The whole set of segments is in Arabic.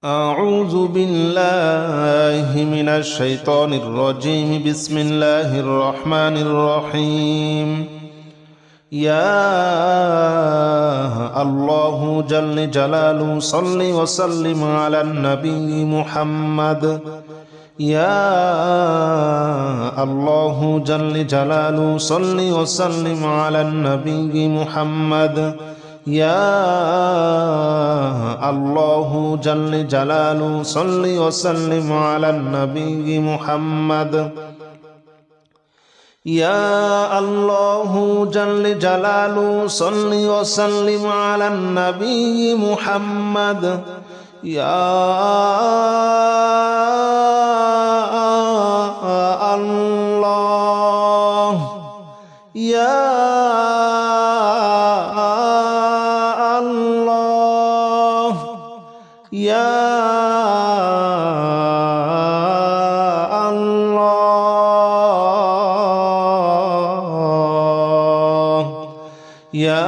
أعوذ بالله من الشيطان الرجيم. بسم الله الرحمن الرحيم. يا الله جل جلاله صل وسلم على النبي محمد. يا الله جل جلاله صل وسلم على النبي محمد. يا الله جل جلاله صل وسلم على النبي محمد. يا الله جل جلاله صل وسلم على النبي محمد. يا الله يا يا الله يا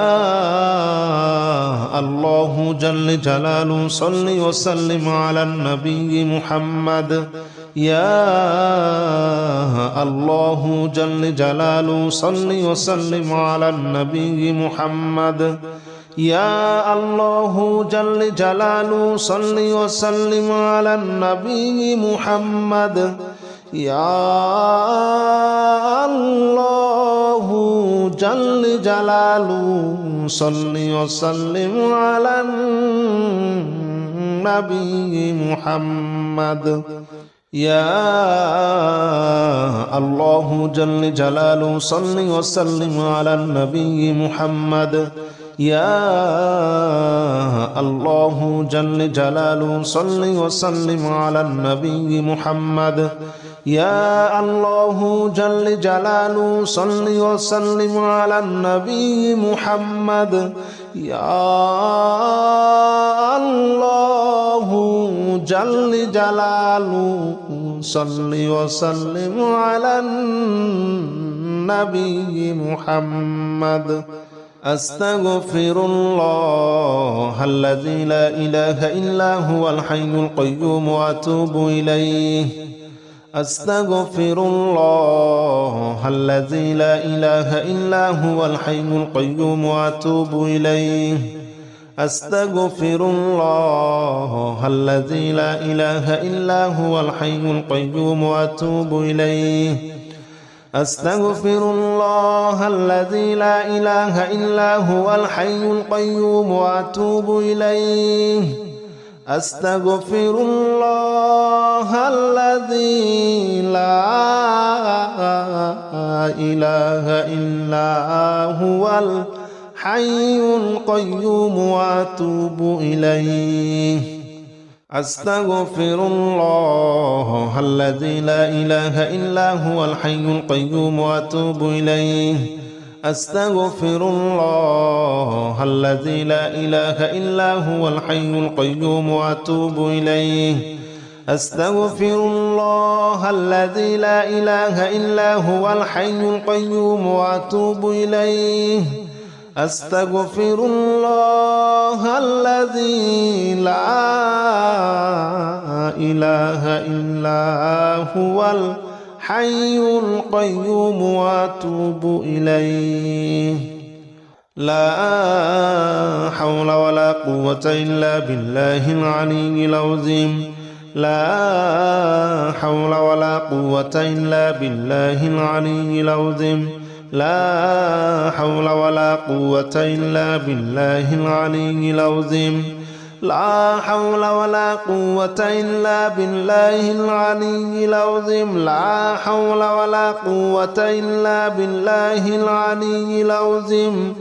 الله جل جلاله صل وسلم على النبي محمد. يا الله جل جلاله صل وسلم على النبي محمد. يا الله جل جلاله صل وسلم على النبي محمد. يا الله جل جلاله صل وسلم على النبي محمد. يا الله جل جلاله صل وسلم على النبي محمد. يا الله جل جلاله صل وسلم على النبي محمد. يا الله جل جلاله صل وسلم على النبي محمد. يا الله جل جلاله صل وسلم على النبي محمد. أستغفر الله الذي لا إله إلا هو الحي القيوم وأتوب إليه. أستغفر الله الذي لا إله إلا هو الحي القيوم وأتوب إليه. أستغفر الله الذي لا إله إلا هو الحي القيوم وأتوب إليه. أستغفر الله الذي لا إله إلا هو الحي القيوم وأتوب إليه. أستغفر الله الذي لا إله إلا هو الحي القيوم وأتوب إليه. أستغفر الله الذي لا إله إلا هو الحي القيوم وأتوب إليه. أستغفر الله الذي لا إله إلا هو الحي القيوم وأتوب إليه. أستغفر الله الذي لا إله إلا هو الحي القيوم وأتوب إليه. أستغفر الله الذي لا إله إلا هو الحي القيوم وأتوب إليه. لا حول ولا قوة إلا بالله العلي العظيم. لا حول ولا قوة إلا بالله العلي العظيم. لا حول ولا قوة إلا بالله العلي العظيم. لا حول ولا قوة إلا بالله العلي العظيم. لا حول ولا قوة إلا بالله العلي العظيم.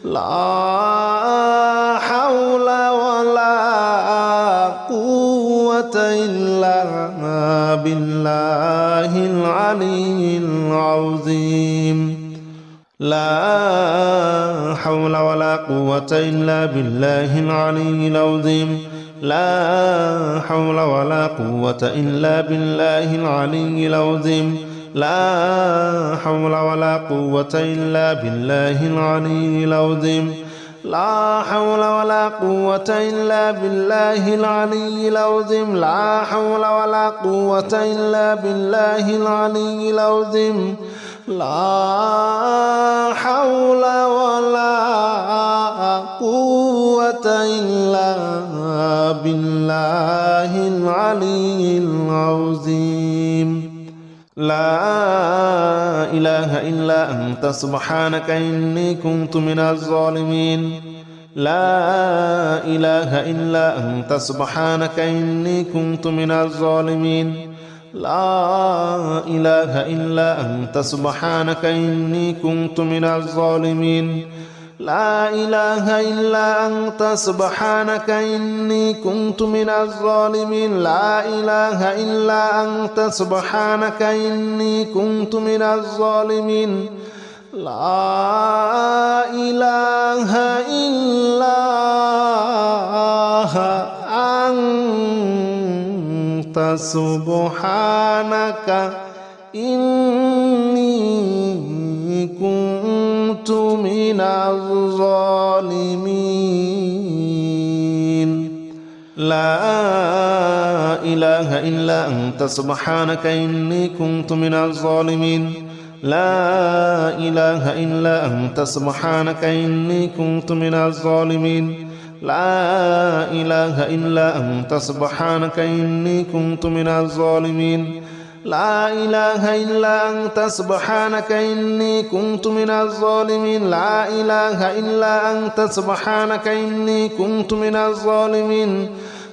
لا حول ولا قوة إلا بالله العلي العظيم. لا حول ولا قوة إلا بالله العلي العظيم. لا حول ولا قوة إلا بالله العلي العظيم. لا حول ولا قوة إلا بالله العلي العظيم. لا حول ولا قوة إلا بالله العلي العظيم لا حول ولا قوة إلا بالله العلي العظيم لا حول ولا قوة إلا بالله العلي العظيم لا إله إلا أنت سبحانك إني كنت من الظالمين لا إله إلا أنت سبحانك إني كنت من الظالمين لا إله إلا أنت سبحانك إني كنت من الظالمين لا إله إلا أنت سبحانك إني كنت من الظالمين لا إله إلا أنت سبحانك إني كنت من الظالمين لا إله إلا أنت سبحانك إني كنت من الظالمين لا إله إلا أنت سبحانك إني كنت من الظالمين لا إله إلا أنت سبحانك إني كنت من الظالمين لا إله إلا أنت سبحانك إني كنت من الظالمين لا إله إلا أنت سبحانك إني كنت من الظالمين لا إله إلا أنت سبحانك إني كنت من الظالمين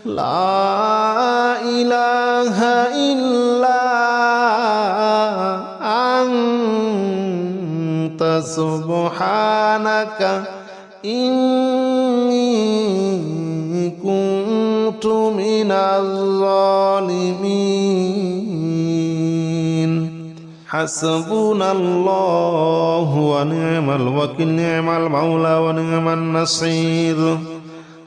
لا إله إلا أنت سبحانك إني كنت من الظالمين حسبنا الله ونعم الوكيل نعم المولى ونعم النصير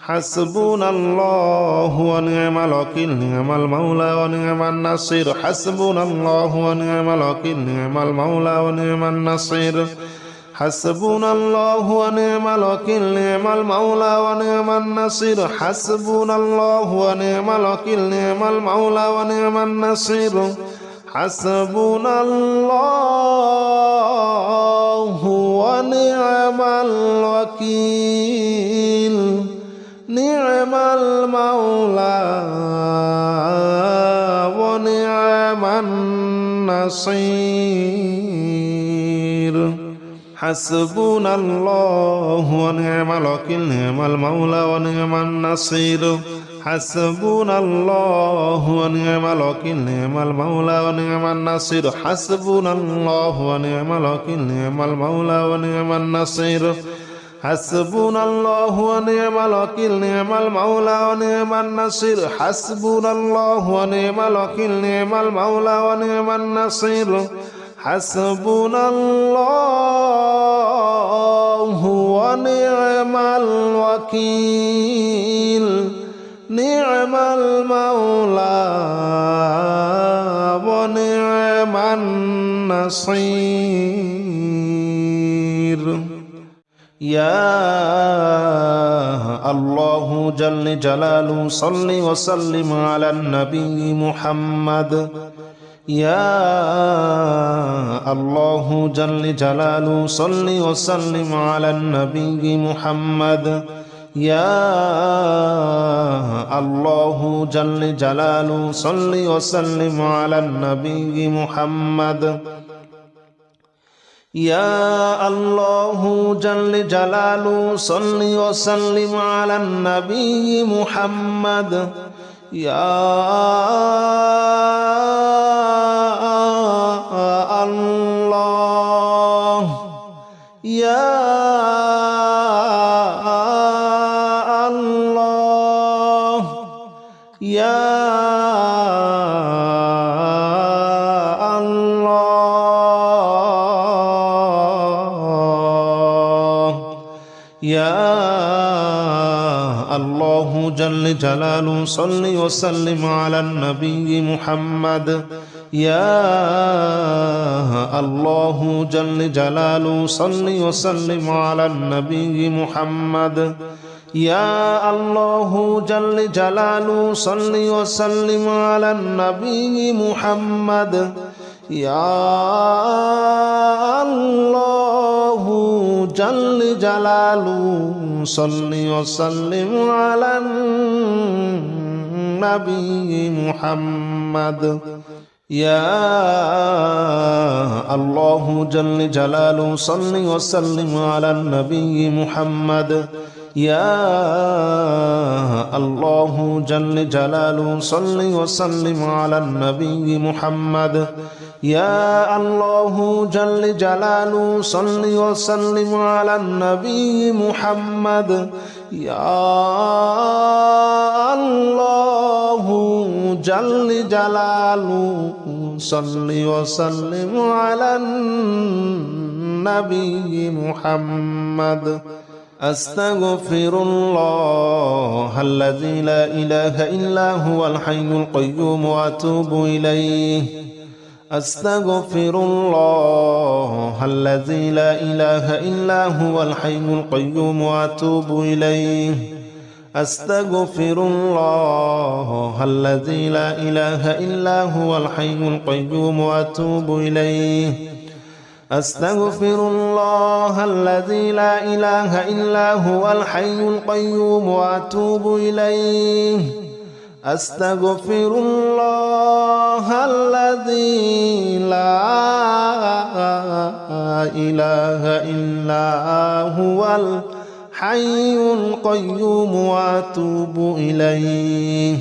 حسبنا الله ونعم الوكيل نعم المولى ونعم النصير حسبنا الله ونعم الوكيل نعم المولى ونعم النصير حسبنا الله ونعم الوكيل نعم المولى ونعم النصير حسبنا الله ونعم الوكيل نعم المولى ونعم النصير حسبنا الله ونعم الوكيل نعم المولى ونعم النصير حسبنا الله ونعم الوكيل نعم المولى ونعم النصير حسبنا الله ونعم الوكيل نعم المولى ونعم النصير حسبنا الله ونعم الوكيل نعم المولى ونعم النصير حسبنا الله ونعم الوكيل نعم المولى ونعم النصير حسبنا الله ونعم الوكيل نعم المولى ونعم النصير حسبنا الله ونعم الوكيل نعم المولى ونعم النصير يا الله جل جلاله صل وسلم على النبي محمد يا الله جل جلاله صل وسلم على النبي محمد يا الله جل جلاله صل وسلم على النبي محمد يا الله جل جلاله صل وسلم على النبي محمد يا الله يا الله يا يا الله جل جلاله صل وسلم على النبي محمد يا الله جل جلاله صل وسلم على النبي محمد يا الله جل جلاله صل وسلم على النبي محمد يا الله جل جلاله صل وسلم على النبي محمد يا الله جل جلاله صل وسلم على النبي محمد يا الله جل جلاله صل وسلم على النبي محمد يا الله جل جلاله صل وسلم على النبي محمد يا الله جل جلاله صل وسلم على النبي محمد أستغفر الله الذي لا إله إلا هو الحي القيوم وأتوب إليه أستغفر الله الذي لا إله إلا هو الحي القيوم وأتوب إليه أستغفر الله الذي لا إله إلا هو الحي القيوم وأتوب إليه أستغفر الله الذي لا إله إلا هو الحي القيوم وأتوب إليه أستغفر الله الذي لا إله إلا هو الحي القيوم وأتوب إليه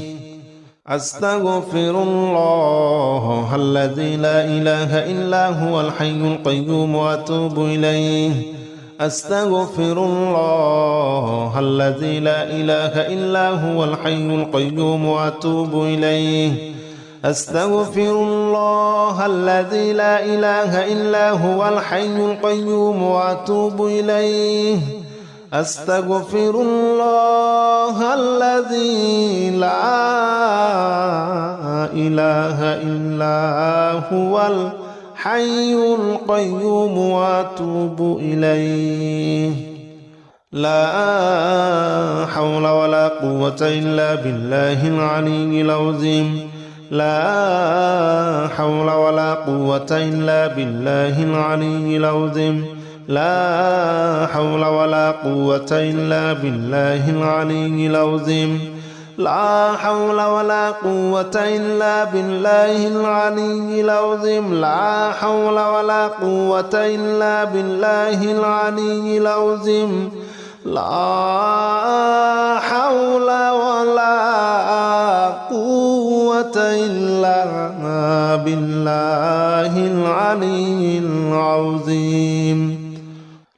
أستغفر الله الذي لا إله إلا هو الحي القيوم وأتوب إليه أستغفر الله الذي لا إله إلا هو الحي القيوم وأتوب إليه أستغفر الله الذي لا إله إلا هو الحي القيوم وأتوب إليه أستغفر الله الذي لا إله إلا هو الحي القيوم وأتوب إليه لا حول ولا قوة إلا بالله العلي العظيم لا حول ولا قوة إلا بالله العلي العظيم لا حول ولا قوة إلا بالله العلي العظيم لا حول ولا قوة إلا بالله العلي العظيم لا حول ولا قوة إلا بالله العلي العظيم لا حول ولا قوة إلا بالله العلي العظيم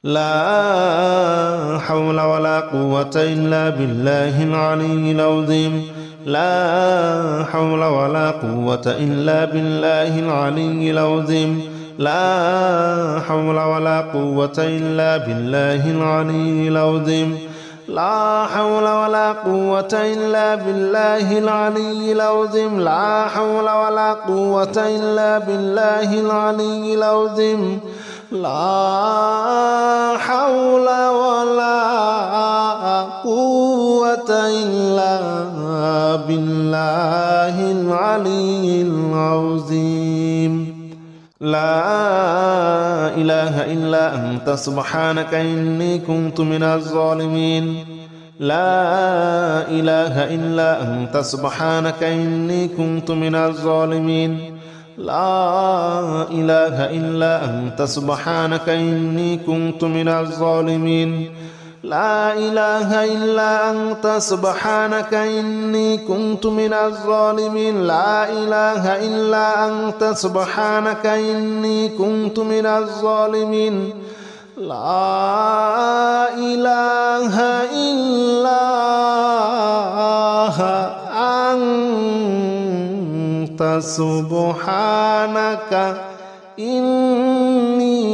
لا حول ولا قوة إلا بالله العلي العظيم لا حول ولا قوة إلا بالله العلي العظيم لا حول ولا قوة إلا بالله العلي العظيم لا حول ولا قوة إلا بالله العلي العظيم لا حول ولا قوة إلا بالله العلي العظيم لا حول ولا قوة إلا بالله العلي العظيم لا إله إلا أنت سبحانك إني كنت من الظالمين لا إله إلا أنت سبحانك إني كنت من الظالمين لا إله إلا أنت سبحانك إني كنت من الظالمين لا إله إلا أنت سبحانك إني كنت من الظالمين لا إله إلا أنت سبحانك إني كنت من الظالمين لا إله إلا أنت سبحانك إني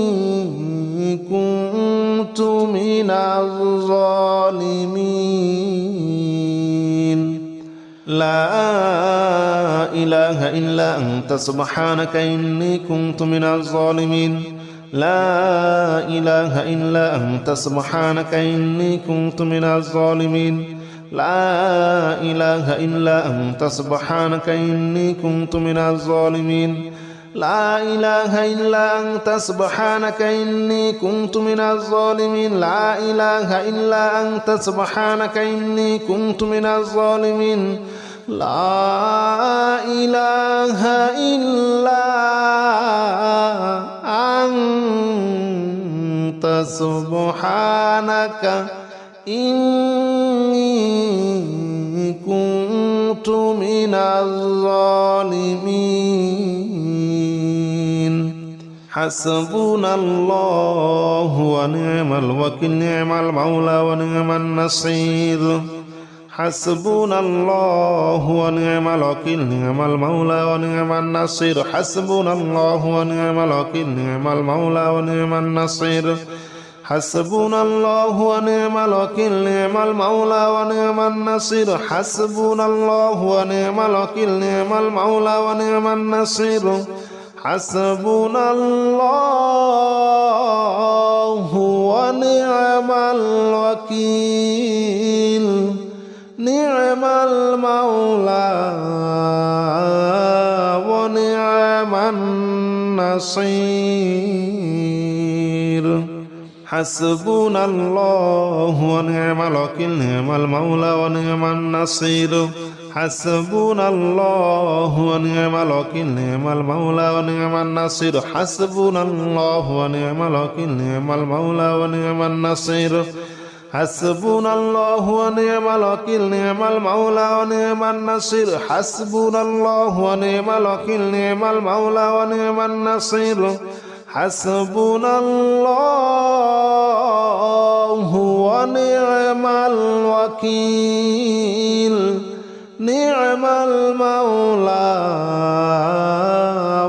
كنت من الظالمين لا إله إلا أنت سبحانك إني كنت من الظالمين لا إله إلا أنت سبحانك إني كنت من الظالمين لا إله إلا أنت سبحانك إني كنت من الظالمين لا إله إلا أنت سبحانك إني كنت من الظالمين لا إله إلا أنت سبحانك إني كنت من الظالمين لا إله إلا أنت سبحانك إني كنت من الظالمين حسبنا الله ونعم الوكيل نعم المولى ونعم النصير حسبنا الله ونعم الوكيل نعم المولى ونعم النصير حسبنا الله ونعم الوكيل نعم المولى ونعم النصير حسبنا الله ونعم الوكيل نعم المولى ونعم النصير حسبنا الله ونعم الوكيل نعم المولى ونعم النصير حسبنا الله ونعم الوكيل نعم المولى ونعم النصير حسبنا الله ونعم الوكيل نعم المولى ونعم النصير حسبنا الله ونعم الوكيل نعم المولى ونعم النصير حسبنا الله ونعم الوكيل نعم المولى ونعم النصير حسبنا الله ونعم الوكيل نعم المولى ونعم النصير حسبنا الله ونعم الوكيل نعم المولى ونعم النصير حسبنا الله ونعم الوكيل نعم المولى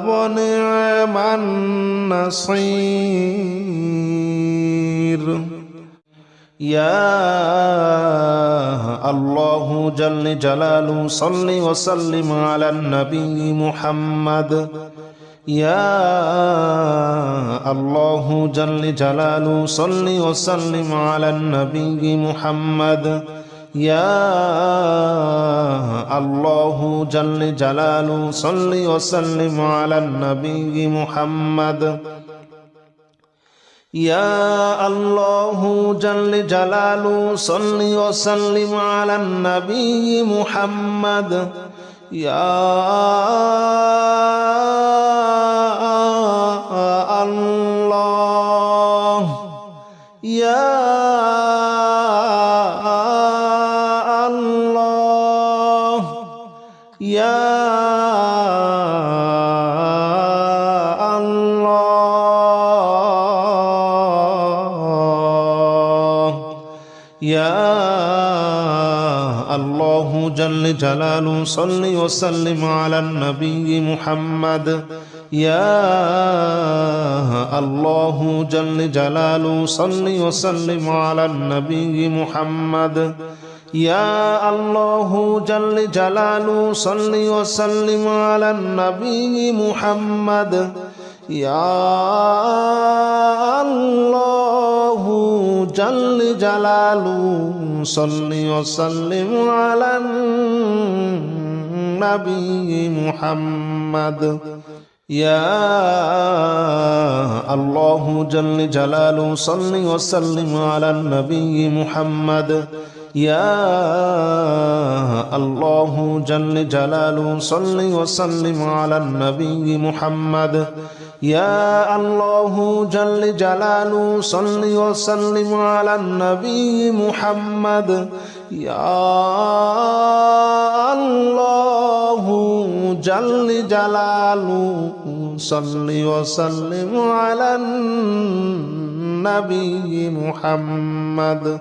ونعم النصير يا الله جل جلاله صل وسلم على النبي محمد يا الله جل جلاله صل وسلم على النبي محمد يا الله جل جلاله صل وسلم على النبي محمد يا الله جل جلاله صل وسلم على النبي محمد يا الله يا الله يا يا الله جل جلاله صل وسلم على النبي محمد يا الله جل جلاله صل وسلم على النبي محمد يا الله جل جلاله صل وسلم على النبي محمد يا الله جل جلاله صل وسلم على النبي محمد يا الله جل جلاله صل وسلم على النبي محمد يا الله جل جلاله صل وسلم على النبي محمد يا الله جل جلاله صل وسلم على النبي محمد يا الله جل جلاله صل وسلم على النبي محمد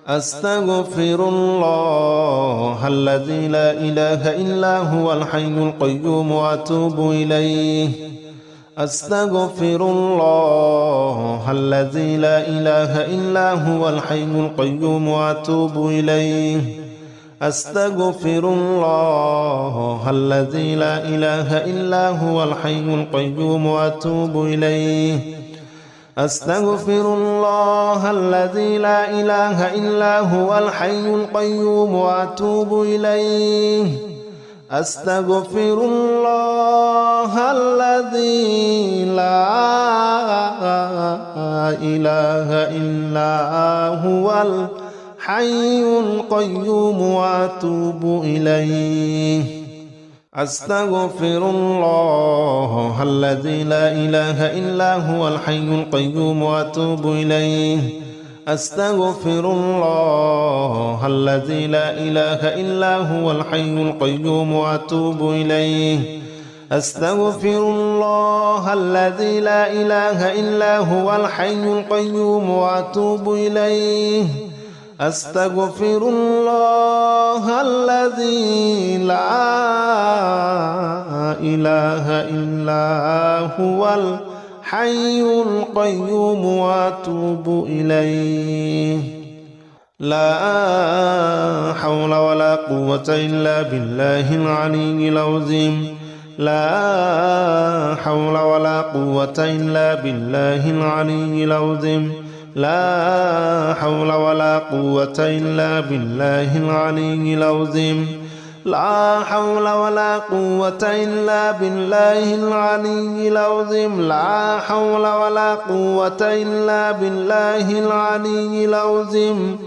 أستغفر الله الذي لا إله إلا هو الحي القيوم وأتوب إليه أستغفر الله الذي لا إله إلا هو الحي القيوم وأتوب إليه أستغفر الله الذي لا إله إلا هو الحي القيوم وأتوب إليه أستغفر الله الذي لا إله إلا هو الحي القيوم وأتوب إليه أستغفر الله الذي لا إله إلا هو الحي القيوم وأتوب إليه أستغفر الله الذي لا إله إلا هو الحي القيوم وأتوب إليه أستغفر الله الذي لا إله إلا هو الحي القيوم وأتوب إليه أستغفر الله الذي لا إله إلا هو الحي القيوم وأتوب إليه أستغفر الله الذي لا إله إلا هو الحي القيوم وأتوب إليه لا حول ولا قوة إلا بالله العلي العظيم لا حول ولا قوة إلا بالله العلي العظيم لا حول ولا قوة إلا بالله العلي العظيم لا حول ولا قوة إلا بالله العلي العظيم لا حول ولا قوة إلا بالله العلي العظيم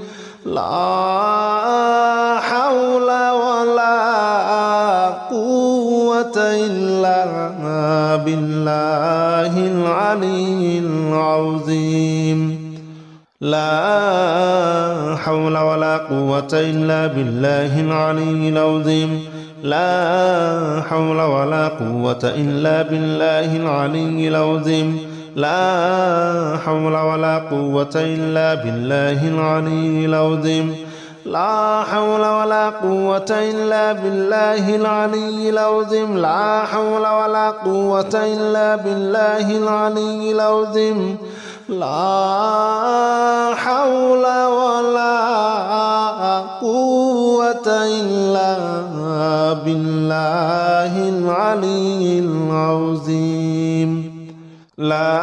لا حول ولا قوة إلا بالله العلي العظيم لا حول ولا قوة إلا بالله العلي العظيم لا حول ولا قوة إلا بالله العلي العظيم لا حول ولا قوة إلا بالله العلي العظيم لا حول ولا قوة إلا بالله العلي العظيم لا حول ولا قوة إلا بالله العلي العظيم لا حول ولا قوة إلا بالله العلي العظيم لا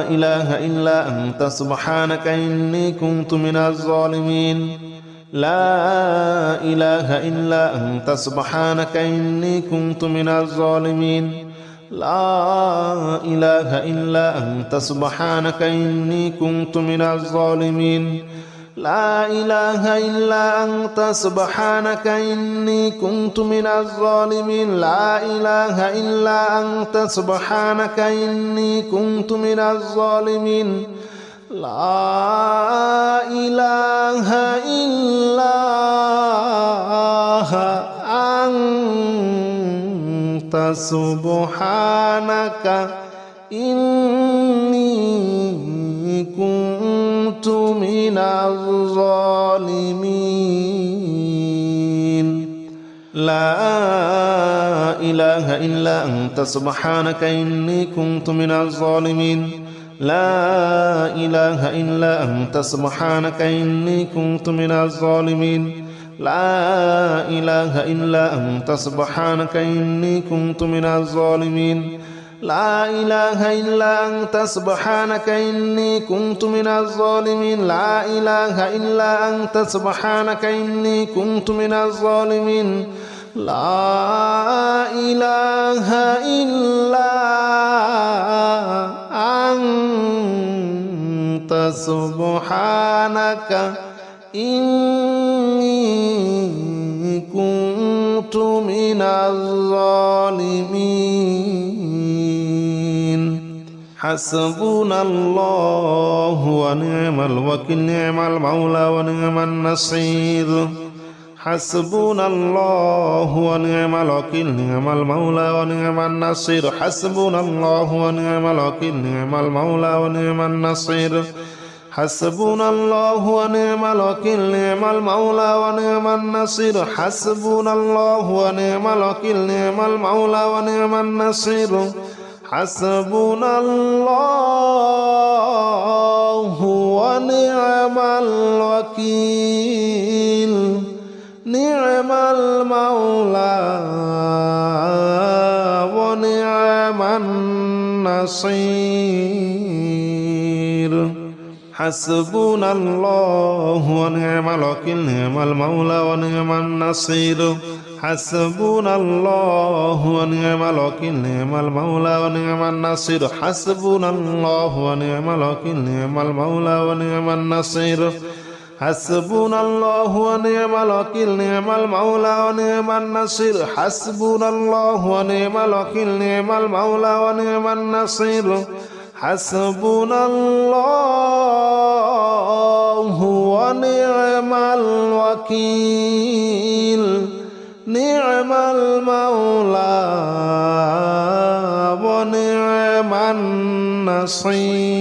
إله إلا أنت سبحانك إني كنت من الظالمين لا إله إلا أنت سبحانك إني كنت من الظالمين لا إله إلا أنت سبحانك إني كنت من الظالمين لا إله إلا أنت سبحانك إني كنت من الظالمين لا إله إلا أنت سبحانك إني كنت من الظالمين لا إله إلا أنت سبحانك إني كنت من الظالمين لا إله إلا أنت سبحانك إني كنت من الظالمين لا إله إلا أنت سبحانك إني كنت من الظالمين لا إله إلا أنت سبحانك إني كنت من الظالمين لا إله إلا أنت سبحانك إني كنت من الظالمين لا إله إلا أنت سبحانك إني كنت من الظالمين لا إله إلا أنت سبحانك إني كنت من الظالمين حسبنا الله ونعم الوكيل نعم المولى ونعم النصير حسبنا الله ونعم الوكيل نعم المولى ونعم النصير حسبنا الله ونعم الوكيل نعم المولى ونعم النصير حسبنا الله ونعم الوكيل نعم المولى ونعم النصير حسبنا الله ونعم الوكيل نعم المولى ونعم النصير حسبنا الله ونعم الوكيل نعم المولى ونعم النصير حسبنا الله ونعم الوكيل نعم المولى ونعم النصير حسبنا الله ونعم الوكيل نعم المولى ونعم النصير حسبنا الله ونعم الوكيل نعم المولى ونعم النصير حسبنا الله ونعم الوكيل نعم المولى ونعم النصير حسبنا الله ونعم الوكيل نعم المولى ونعم النصير حسبنا الله ونعم الوكيل نعم المولى ونعم النصير